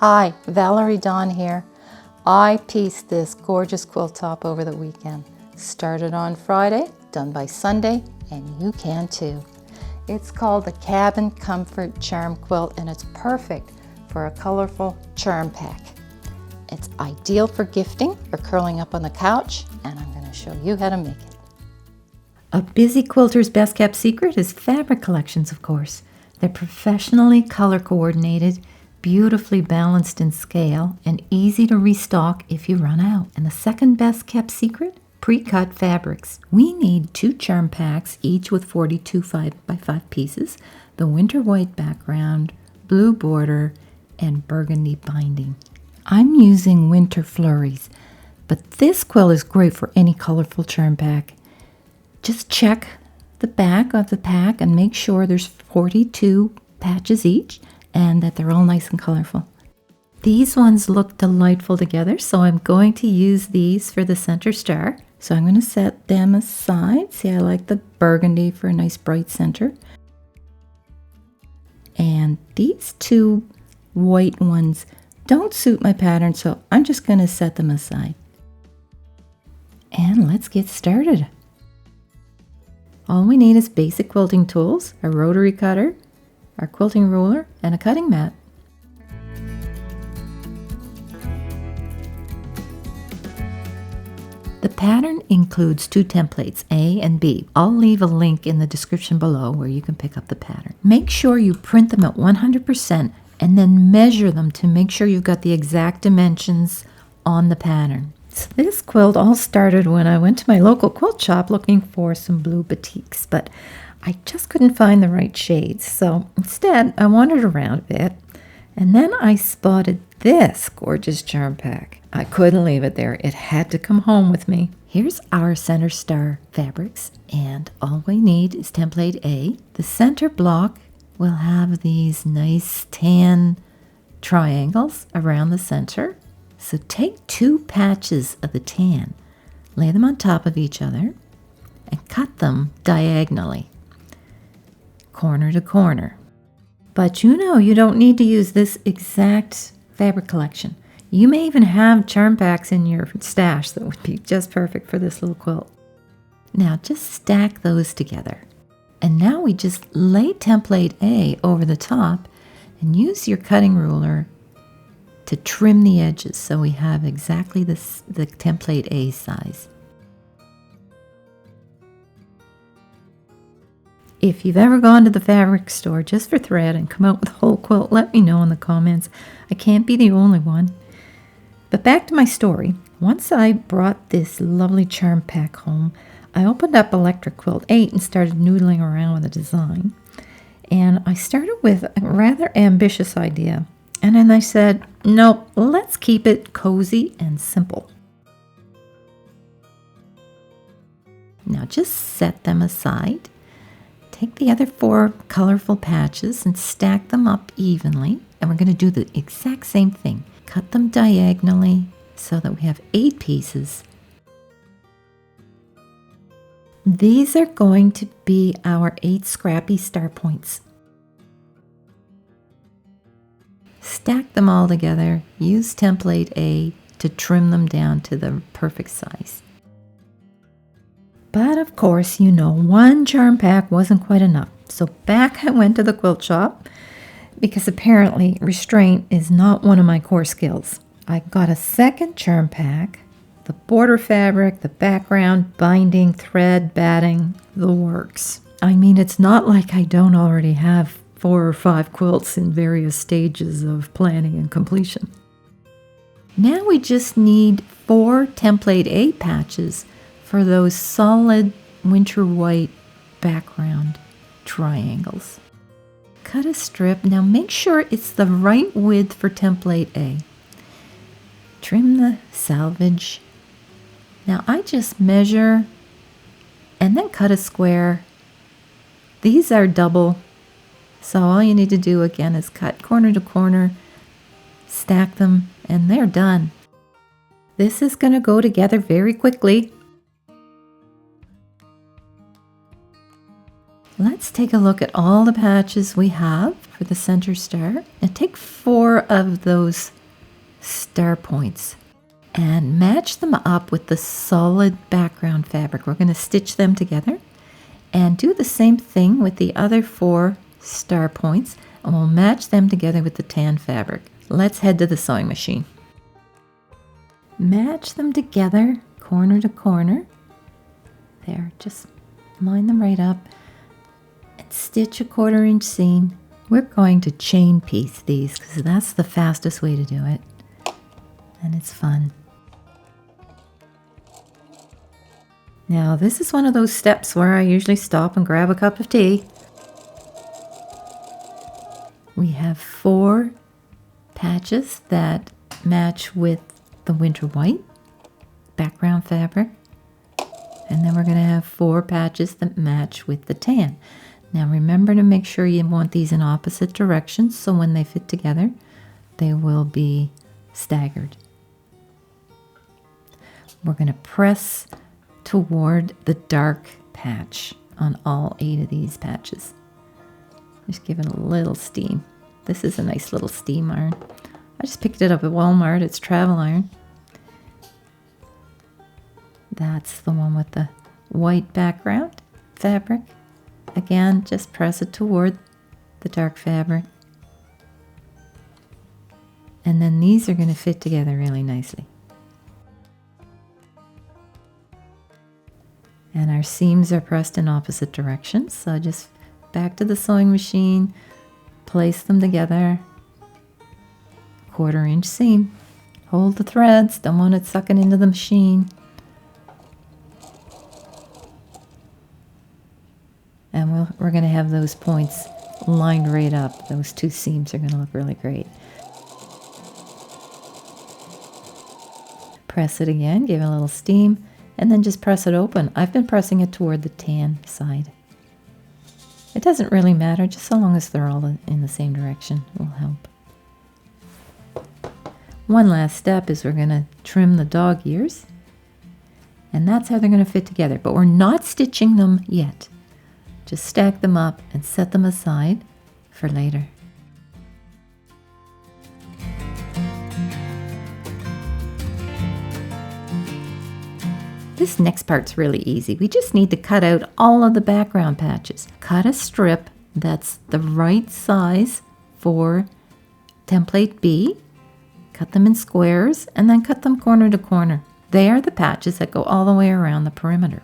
Hi, Valerie Dawn here. I pieced this gorgeous quilt top over the weekend. Started on Friday, done by Sunday, and you can too. It's called the Cabin Comfort Charm Quilt, and it's perfect for a colorful charm pack. It's ideal for gifting or curling up on the couch, and I'm going to show you how to make it. A busy quilter's best kept secret is fabric collections, of course. They're professionally color coordinated, beautifully balanced in scale, and easy to restock if you run out. And the second best kept secret? Pre-cut fabrics. We need 2 charm packs, each with 42 5x5 pieces, the winter white background, blue border, and burgundy binding. I'm using Winter Flurries, but this quilt is great for any colorful charm pack. Just check the back of the pack and make sure there's 42 patches each and that they're all nice and colorful. These ones look delightful together, so I'm going to use these for the center star. So I'm going to set them aside. See, I like the burgundy for a nice bright center. And these 2 white ones don't suit my pattern, so I'm just going to set them aside. And let's get started. All we need is basic quilting tools, a rotary cutter, our quilting ruler, and a cutting mat. The pattern includes 2 templates, A and B. I'll leave a link in the description below where you can pick up the pattern. Make sure you print them at 100% and then measure them to make sure you've got the exact dimensions on the pattern. So this quilt all started when I went to my local quilt shop looking for some blue batiks, but I just couldn't find the right shades. So instead, I wandered around a bit, and then I spotted this gorgeous charm pack. I couldn't leave it there. It had to come home with me. Here's our center star fabrics, and all we need is template A. The center block will have these nice tan triangles around the center. So take 2 patches of the tan, lay them on top of each other, and cut them diagonally, corner to corner. But you know you don't need to use this exact fabric collection. You may even have charm packs in your stash that would be just perfect for this little quilt. Now just stack those together. And now we just lay template A over the top and use your cutting ruler to trim the edges so we have exactly the template A size. If you've ever gone to the fabric store just for thread and come out with a whole quilt, let me know in the comments. I can't be the only one. But back to my story. Once I brought this lovely charm pack home, I opened up Electric Quilt 8 and started noodling around with the design. And I started with a rather ambitious idea. And then I said, nope, let's keep it cozy and simple. Now just set them aside. Take the other 4 colorful patches and stack them up evenly. And we're going to do the exact same thing. Cut them diagonally so that we have 8 pieces. These are going to be our 8 Scrappy star points. Stack them all together. Use template A to trim them down to the perfect size. But of course, you know, 1 charm pack wasn't quite enough. So back I went to the quilt shop because apparently restraint is not one of my core skills. I got a second charm pack, the border fabric, the background, binding, thread, batting, the works. I mean, it's not like I don't already have 4 or 5 quilts in various stages of planning and completion. Now we just need 4 template A patches for those solid winter white background triangles. Cut a strip. Now make sure it's the right width for template A. Trim the selvage. Now I just measure and then cut a square. These are double, so all you need to do again is cut corner to corner, stack them, and they're done. This is going to go together very quickly. Let's take a look at all the patches we have for the center star. And take 4 of those star points and match them up with the solid background fabric. We're going to stitch them together and do the same thing with the other 4 star points, and we'll match them together with the tan fabric. Let's head to the sewing machine. Match them together, corner to corner. There, just line them right up and stitch a 1/4 inch seam. We're going to chain piece these because that's the fastest way to do it, and it's fun. Now, this is one of those steps where I usually stop and grab a cup of tea. We have 4 patches that match with the winter white background fabric. And then we're going to have 4 patches that match with the tan. Now remember to make sure you want these in opposite directions so when they fit together, they will be staggered. We're going to press toward the dark patch on all 8 of these patches. Just give it a little steam. This is a nice little steam iron. I just picked it up at Walmart. It's travel iron. That's the one with the white background fabric. Again, just press it toward the dark fabric. And then these are going to fit together really nicely. And our seams are pressed in opposite directions. So just back to the sewing machine, place them together, 1/4 inch seam. Hold the threads, don't want it sucking into the machine. And we're going to have those points lined right up. Those 2 seams are going to look really great. Press it again, give it a little steam, and then just press it open. I've been pressing it toward the tan side. It doesn't really matter, just so long as they're all in the same direction will help. One last step is we're going to trim the dog ears. And that's how they're going to fit together. But we're not stitching them yet. Just stack them up and set them aside for later. This next part's really easy. We just need to cut out all of the background patches. Cut a strip that's the right size for template B. Cut them in squares and then cut them corner to corner. They are the patches that go all the way around the perimeter.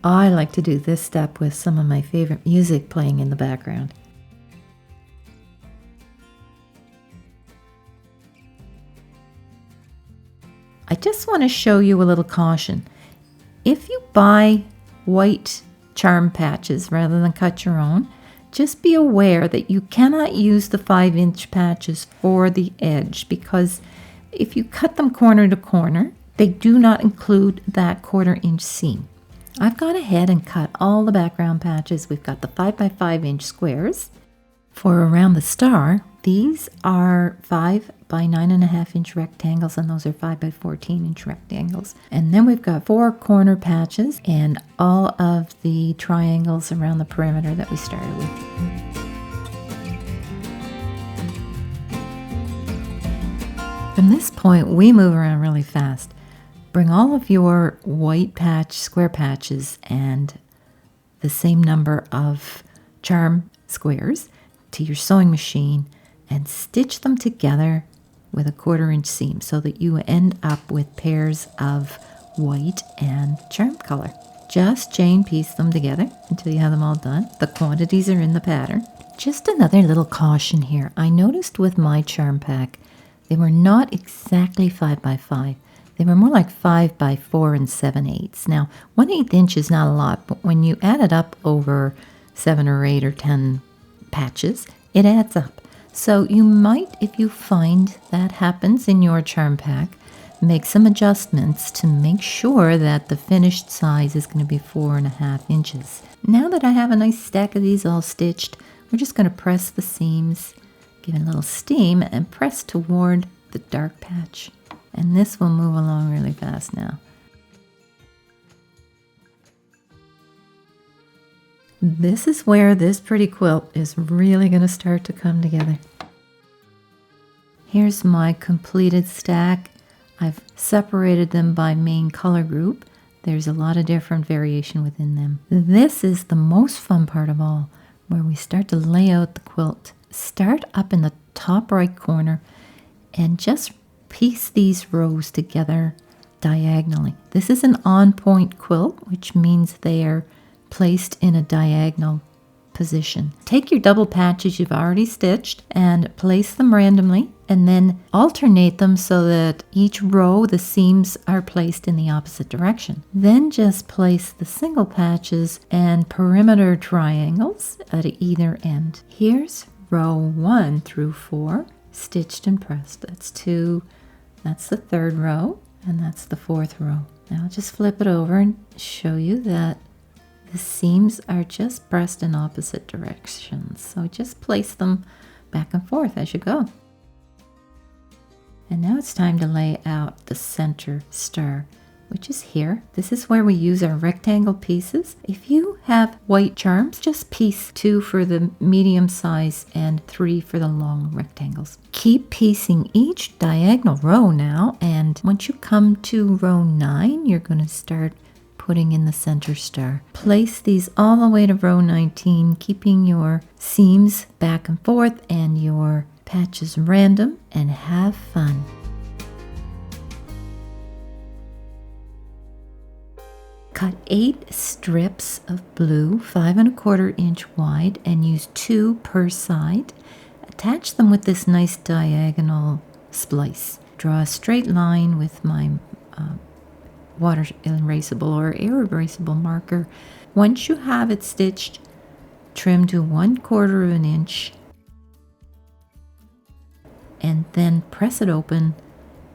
I like to do this step with some of my favorite music playing in the background. I just want to show you a little caution. If you buy white charm patches rather than cut your own, just be aware that you cannot use the 5-inch patches for the edge because if you cut them corner to corner, they do not include that 1/4 inch seam. I've gone ahead and cut all the background patches. We've got the 5 by 5 inch squares. For around the star, these are 5 by 9.5 inch rectangles, and those are 5 by 14 inch rectangles. And then we've got 4 corner patches and all of the triangles around the perimeter that we started with. From this point, we move around really fast. Bring all of your white patch, square patches, and the same number of charm squares to your sewing machine and stitch them together with a 1/4 inch seam so that you end up with pairs of white and charm color. Just chain piece them together until you have them all done. The quantities are in the pattern. Just another little caution here. I noticed with my charm pack, they were not exactly 5 by 5. They were more like 5 by 4 and 7/8. Now, 1/8 inch is not a lot, but when you add it up over 7 or 8 or 10 patches, it adds up. So you might, if you find that happens in your charm pack, make some adjustments to make sure that the finished size is going to be 4.5 inches. Now that I have a nice stack of these all stitched, we're just going to press the seams, give it a little steam, and press toward the dark patch. And this will move along really fast now. This is where this pretty quilt is really going to start to come together. Here's my completed stack. I've separated them by main color group. There's a lot of different variation within them. This is the most fun part of all, where we start to lay out the quilt. Start up in the top right corner and just piece these rows together diagonally. This is an on-point quilt, which means they are placed in a diagonal position. Take your double patches you've already stitched and place them randomly, and then alternate them so that each row the seams are placed in the opposite direction. Then just place the single patches and perimeter triangles at either end. Here's row 1 through 4 stitched and pressed. That's 2, that's the 3rd row, and that's the 4th row. Now I'll just flip it over and show you that the seams are just pressed in opposite directions. So just place them back and forth as you go. And now it's time to lay out the center star, which is here. This is where we use our rectangle pieces. If you have white charms, just piece 2 for the medium size and 3 for the long rectangles. Keep piecing each diagonal row now, and once you come to row 9, you're going to start putting in the center star. Place these all the way to row 19, keeping your seams back and forth and your patches random, and have fun. Cut 8 strips of blue, 5 1/4 inch wide, and use 2 per side. Attach them with this nice diagonal splice. Draw a straight line with my water erasable or air erasable marker. Once you have it stitched, trim to 1/4 inch and then press it open.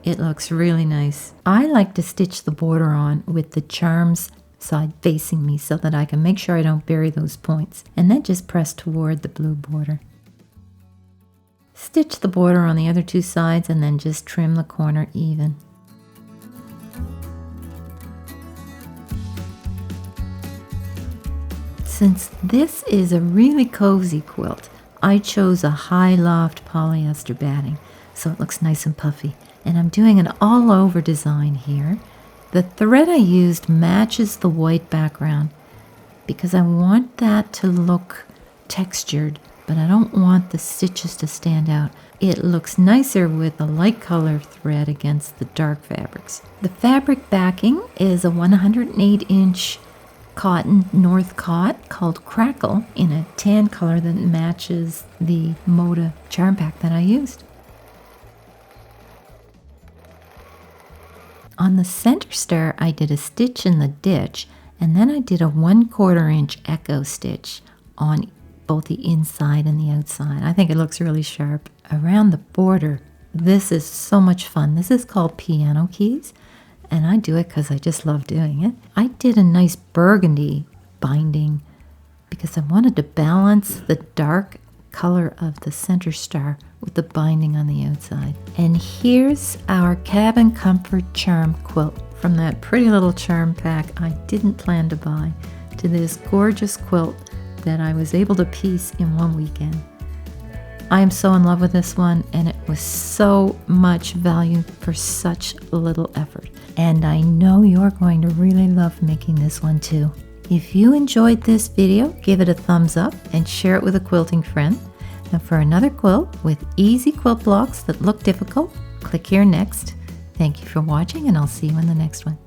It looks really nice. I like to stitch the border on with the charms side facing me so that I can make sure I don't bury those points, and then just press toward the blue border. Stitch the border on the other 2 sides and then just trim the corner even. Since this is a really cozy quilt, I chose a high loft polyester batting so it looks nice and puffy. And I'm doing an all over design here. The thread I used matches the white background because I want that to look textured, but I don't want the stitches to stand out. It looks nicer with a light color thread against the dark fabrics. The fabric backing is a 108 inch cotton North Cot called Crackle in a tan color that matches the Moda charm pack that I used. On the center star, I did a stitch in the ditch, and then I did a 1/4 inch echo stitch on both the inside and the outside. I think it looks really sharp. Around the border, this is so much fun. This is called piano keys, and I do it because I just love doing it. I did a nice burgundy binding because I wanted to balance the dark color of the center star with the binding on the outside. And here's our Cabin Comfort Charm Quilt from that pretty little charm pack I didn't plan to buy to this gorgeous quilt that I was able to piece in one weekend. I am so in love with this one, and it was so much value for such little effort. And I know you're going to really love making this one too. If you enjoyed this video, give it a thumbs up and share it with a quilting friend. And for another quilt with easy quilt blocks that look difficult, click here next. Thank you for watching, and I'll see you in the next one.